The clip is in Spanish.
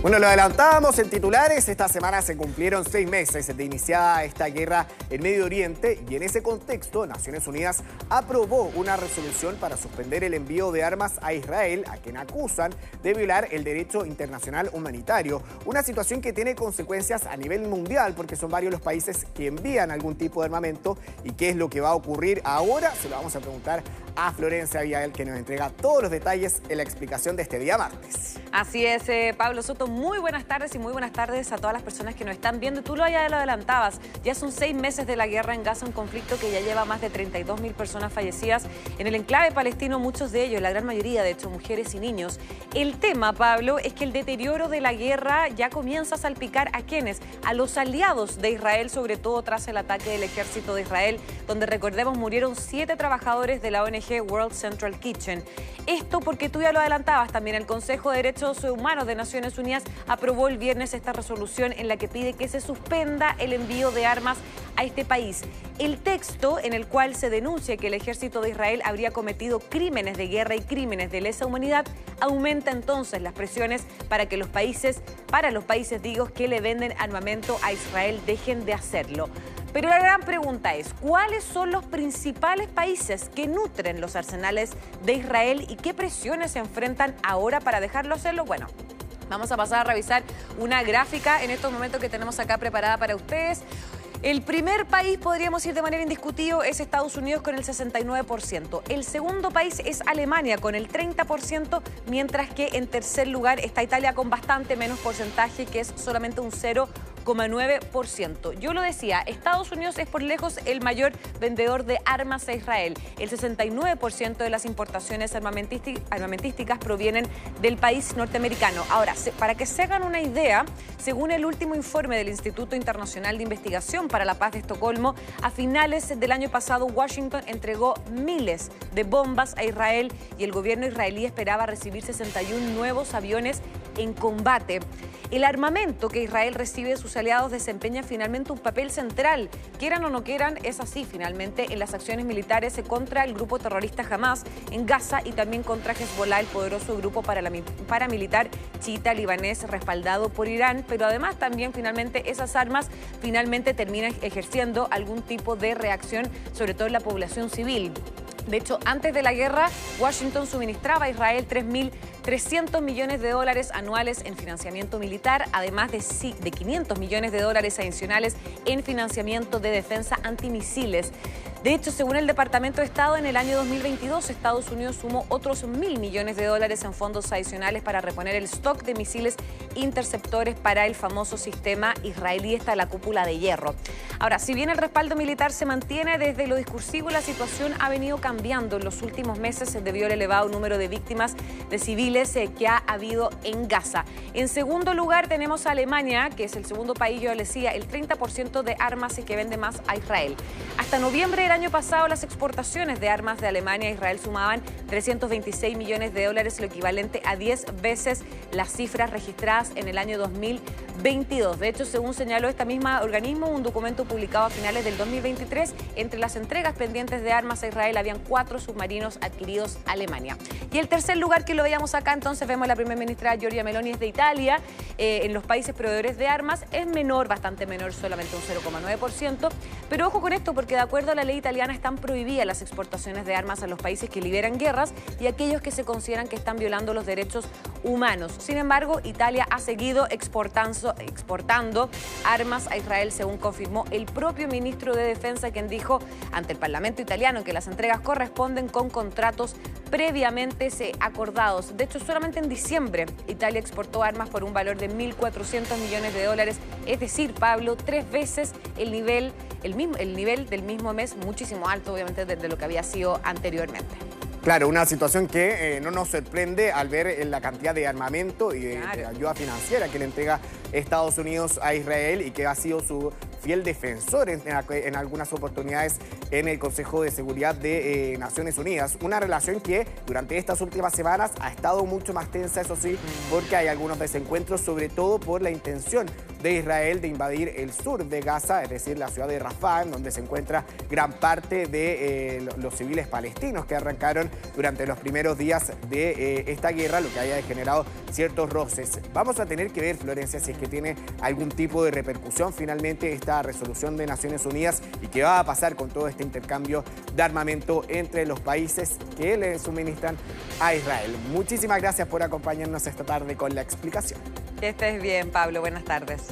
Bueno, lo adelantábamos en titulares. Esta semana se cumplieron 6 meses de iniciada esta guerra en Medio Oriente y en ese contexto Naciones Unidas aprobó una resolución para suspender el envío de armas a Israel, a quien acusan de violar el derecho internacional humanitario. Una situación que tiene consecuencias a nivel mundial porque son varios los países que envían algún tipo de armamento. ¿Y qué es lo que va a ocurrir ahora? Se lo vamos a preguntar a Florencia Abigail, que nos entrega todos los detalles en la explicación de este día martes. Así es, Pablo Soto, muy buenas tardes y muy buenas tardes a todas las personas que nos están viendo. Tú ya lo adelantabas, ya son 6 meses de la guerra en Gaza, un conflicto que ya lleva más de 32.000 personas fallecidas en el enclave palestino, muchos de ellos, la gran mayoría de hecho, mujeres y niños. El tema, Pablo, es que el deterioro de la guerra ya comienza a salpicar ¿a quiénes? A los aliados de Israel, sobre todo tras el ataque del ejército de Israel, donde recordemos murieron 7 trabajadores de la ONG World Central Kitchen. Esto porque tú ya lo adelantabas también, el Consejo de Derechos Humanos de Naciones Unidas aprobó el viernes esta resolución en la que pide que se suspenda el envío de armas a este país. El texto en el cual se denuncia que el ejército de Israel habría cometido crímenes de guerra y crímenes de lesa humanidad aumenta entonces las presiones para que los países que le venden armamento a Israel dejen de hacerlo. Pero la gran pregunta es, ¿cuáles son los principales países que nutren los arsenales de Israel y qué presiones se enfrentan ahora para dejarlo hacerlo? Bueno, vamos a pasar a revisar una gráfica en estos momentos que tenemos acá preparada para ustedes. El primer país, podríamos ir de manera indiscutible, es Estados Unidos con el 69%. El segundo país es Alemania con el 30%, mientras que en tercer lugar está Italia con bastante menos porcentaje, que es solamente un 0,9%. Yo lo decía, Estados Unidos es por lejos el mayor vendedor de armas a Israel. El 69% de las importaciones armamentísticas provienen del país norteamericano. Ahora, para que se hagan una idea, según el último informe del Instituto Internacional de Investigación para la Paz de Estocolmo, a finales del año pasado Washington entregó miles de bombas a Israel y el gobierno israelí esperaba recibir 61 nuevos aviones en combate. El armamento que Israel recibe de sus aliados desempeña finalmente un papel central. Quieran o no quieran, es así finalmente en las acciones militares contra el grupo terrorista Hamas en Gaza y también contra Hezbollah, el poderoso grupo paramilitar chiita libanés respaldado por Irán, pero además también finalmente esas armas finalmente terminan ejerciendo algún tipo de reacción, sobre todo en la población civil. De hecho, antes de la guerra, Washington suministraba a Israel 3.300 millones de dólares anuales en financiamiento militar, además de 500 millones de dólares adicionales en financiamiento de defensa antimisiles. De hecho, según el Departamento de Estado, en el año 2022, Estados Unidos sumó otros 1.000 millones de dólares en fondos adicionales para reponer el stock de misiles interceptores para el famoso sistema israelí, está la cúpula de hierro. Ahora, si bien el respaldo militar se mantiene desde lo discursivo, la situación ha venido cambiando en los últimos meses debido al elevado número de víctimas de civiles que ha habido en Gaza. En segundo lugar tenemos a Alemania, que es el segundo país, yo les decía, el 30% de armas y que vende más a Israel. Hasta noviembre del año pasado, las exportaciones de armas de Alemania a Israel sumaban 326 millones de dólares, lo equivalente a 10 veces las cifras registradas en el año 2022. De hecho, según señaló esta misma organismo, un documento publicado a finales del 2023, entre las entregas pendientes de armas a Israel habían 4 submarinos adquiridos a Alemania. Y el tercer lugar que lo veíamos acá, entonces vemos a la primera ministra Giorgia Meloni, es de Italia. En los países proveedores de armas es menor, bastante menor, solamente un 0,9%. Pero ojo con esto, porque de acuerdo a la ley italiana están prohibidas las exportaciones de armas a los países que liberan guerras y aquellos que se consideran que están violando los derechos humanos. Sin embargo, Italia ha seguido exportando armas a Israel, según confirmó el propio ministro de Defensa, quien dijo ante el Parlamento italiano que las entregas corresponden con contratos previamente acordados. De hecho, solamente en diciembre Italia exportó armas por un valor de 1.400 millones de dólares, es decir, Pablo, 3 veces el nivel del mismo mes, muchísimo alto, obviamente, de lo que había sido anteriormente. Claro, una situación que no nos sorprende al ver la cantidad de armamento y de ayuda financiera que le entrega Estados Unidos a Israel y que ha sido su fiel defensor en algunas oportunidades en el Consejo de Seguridad de Naciones Unidas. Una relación que durante estas últimas semanas ha estado mucho más tensa, eso sí, porque hay algunos desencuentros, sobre todo por la intención de Israel de invadir el sur de Gaza, es decir, la ciudad de Rafah, donde se encuentra gran parte de los civiles palestinos que arrancaron durante los primeros días de esta guerra, lo que haya generado ciertos roces. Vamos a tener que ver, Florencia, si es que tiene algún tipo de repercusión finalmente esta resolución de Naciones Unidas y qué va a pasar con todo este intercambio de armamento entre los países que le suministran a Israel. Muchísimas gracias por acompañarnos esta tarde con la explicación. Que estés bien, Pablo. Buenas tardes.